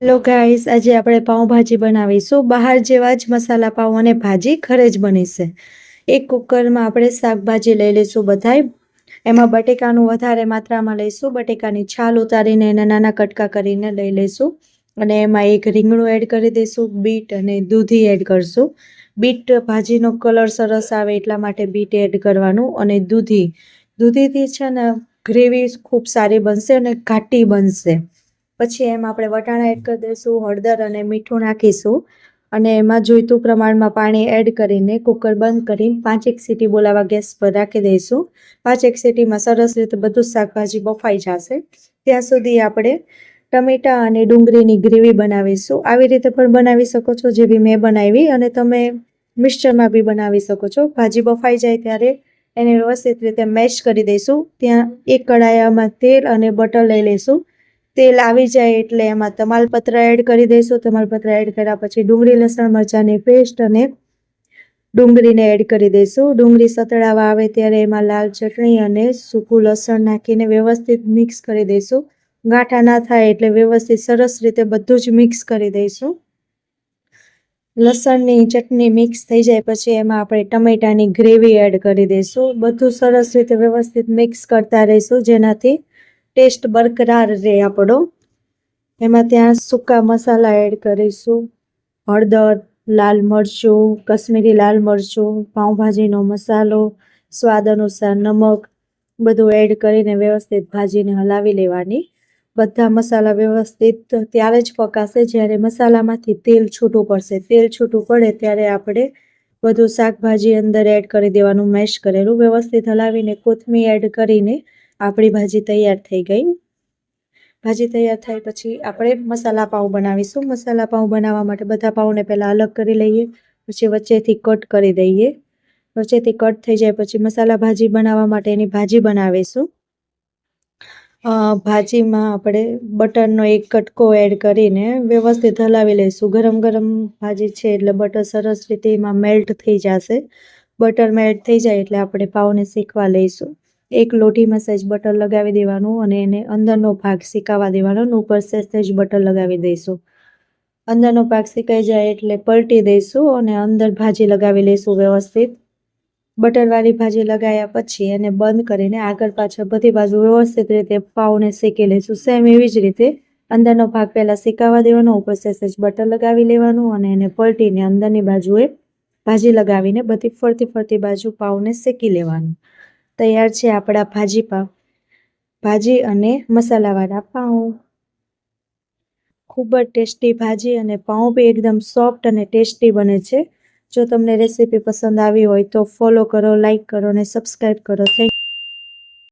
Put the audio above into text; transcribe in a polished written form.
Hello guys, આજે આપણે પાઉંભાજી બનાવીશું. બહાર જેવા જ મસાલા પાઉં અને ભાજી ઘરે જ બનીશે. એક કુકરમાં આપણે શાકભાજી લઈ લઈશું બધાય. એમાં બટેકાનું વધારે માત્રામાં લઈશું. બટેકાની છાલ ઉતારીને એના નાના કટકા કરીને લઈ લઈશું. અને એમાં એક રીંગણું એડ કરી દઈશું, બીટ અને દૂધી એડ કરશું. બીટ ભાજીનો કલર સરસ આવે એટલા માટે બીટ એડ કરવાનું. અને દૂધીથી છે ને ગ્રેવી ખૂબ સારી બનશે અને ઘાટી બનશે. પછી એમાં આપણે વટાણા એડ કરી દઈશું, હળદર અને મીઠું નાખીશું અને એમાં જોઈતું પ્રમાણમાં પાણી એડ કરીને કુકર બંધ કરીને 5 સીટી બોલાવા ગેસ પર રાખી દઈશું. 5 સીટીમાં સરસ રીતે બધું શાકભાજી બફાઈ જશે. ત્યાં સુધી આપણે ટમેટા અને ડુંગળીની ગ્રેવી બનાવીશું. આવી રીતે પણ બનાવી શકો છો જેવી મેં બનાવી, અને તમે મિક્સચરમાં બી બનાવી શકો છો. ભાજી બફાઈ જાય ત્યારે એને વ્યવસ્થિત રીતે મેશ કરી દઈશું. ત્યાં એક કડાયામાં તેલ અને બટર લઈ લઈશું. તેલ આવી જાય એટલે એમાં તમાલપત્ર એડ કરી દઈશું. તમાલપત્ર એડ કર્યા પછી ડુંગળી લસણ મરચાંની પેસ્ટ અને ડુંગળીને એડ કરી દઈશું. ડુંગળી સતળાવા આવે ત્યારે એમાં લાલ ચટણી અને સૂકું લસણ નાખીને વ્યવસ્થિત મિક્સ કરી દઈશું. ગાંઠા ના થાય એટલે વ્યવસ્થિત સરસ રીતે બધું જ મિક્સ કરી દઈશું. લસણની ચટણી મિક્સ થઈ જાય પછી એમાં આપણે ટમેટાની ગ્રેવી એડ કરી દઈશું. બધું સરસ રીતે વ્યવસ્થિત મિક્સ કરતા રહીશું જેનાથી ટેસ્ટ બરકરાર રહે આપણો. એમાં ત્યાં સૂકા મસાલા એડ કરીશું, હળદર, લાલ મરચું, કશ્મીરી લાલ મરચું, પાઉંભાજીનો મસાલો, સ્વાદ અનુસાર નમક બધું એડ કરીને વ્યવસ્થિત ભાજીને હલાવી લેવાની. બધા મસાલા વ્યવસ્થિત ત્યારે જ પકાશે જ્યારે મસાલામાંથી તેલ છૂટું પડશે. તેલ છૂટું પડે ત્યારે આપણે બધું શાકભાજી અંદર એડ કરી દેવાનું, મેશ કરેલું. વ્યવસ્થિત હલાવીને કોથમીર એડ કરીને આપણી ભાજી તૈયાર થઈ ગઈ. ભાજી તૈયાર થાય પછી આપણે મસાલા પાઉં બનાવીશું. મસાલા પાઉં બનાવવા માટે બધા પાઉંને પહેલાં અલગ કરી લઈએ, પછી વચ્ચેથી કટ કરી દઈએ. વચ્ચેથી કટ થઈ જાય પછી મસાલા ભાજી બનાવવા માટે એની ભાજી બનાવીશું. ભાજીમાં આપણે બટરનો એક કટકો એડ કરીને વ્યવસ્થિત હલાવી લઈશું. ગરમ ગરમ ભાજી છે એટલે બટર સરસ રીતે એમાં મેલ્ટ થઈ જશે. બટર મેલ્ટ થઈ જાય એટલે આપણે પાઉંને શેકવા લઈશું. એક લોટીમાં સહેજ બટર લગાવી દેવાનું અને એને અંદરનો ભાગ શેકાવા દેવાનો અને ઉપર સહેજ બટર લગાવી દઈશું. અંદરનો ભાગ શેકાઈ જાય એટલે પલટી દઈશું અને અંદર ભાજી લગાવી લઈશું વ્યવસ્થિત. બટરવાળી ભાજી લગાવ્યા પછી એને બંધ કરીને આગળ પાછળ બધી બાજુ વ્યવસ્થિત રીતે પાઉંને શેકી લઈશું. સેમ એવી જ રીતે અંદરનો ભાગ પહેલાં શેકાવા દેવાનો, ઉપર સહેજ બટર લગાવી લેવાનું અને એને પલટીને અંદરની બાજુએ ભાજી લગાવીને બધી ફરતી બાજુ પાઉંને શેકી લેવાનું. તૈયાર છે આપણા ભાજી અને મસાલાવાળા પાઉં. ખૂબ જ ટેસ્ટી ભાજી અને પાઉં બી એકદમ સોફ્ટ અને ટેસ્ટી બને છે. જો તમને રેસીપી પસંદ આવી હોય તો ફોલો કરો, લાઈક કરો અને સબસ્ક્રાઈબ કરો. Thank you.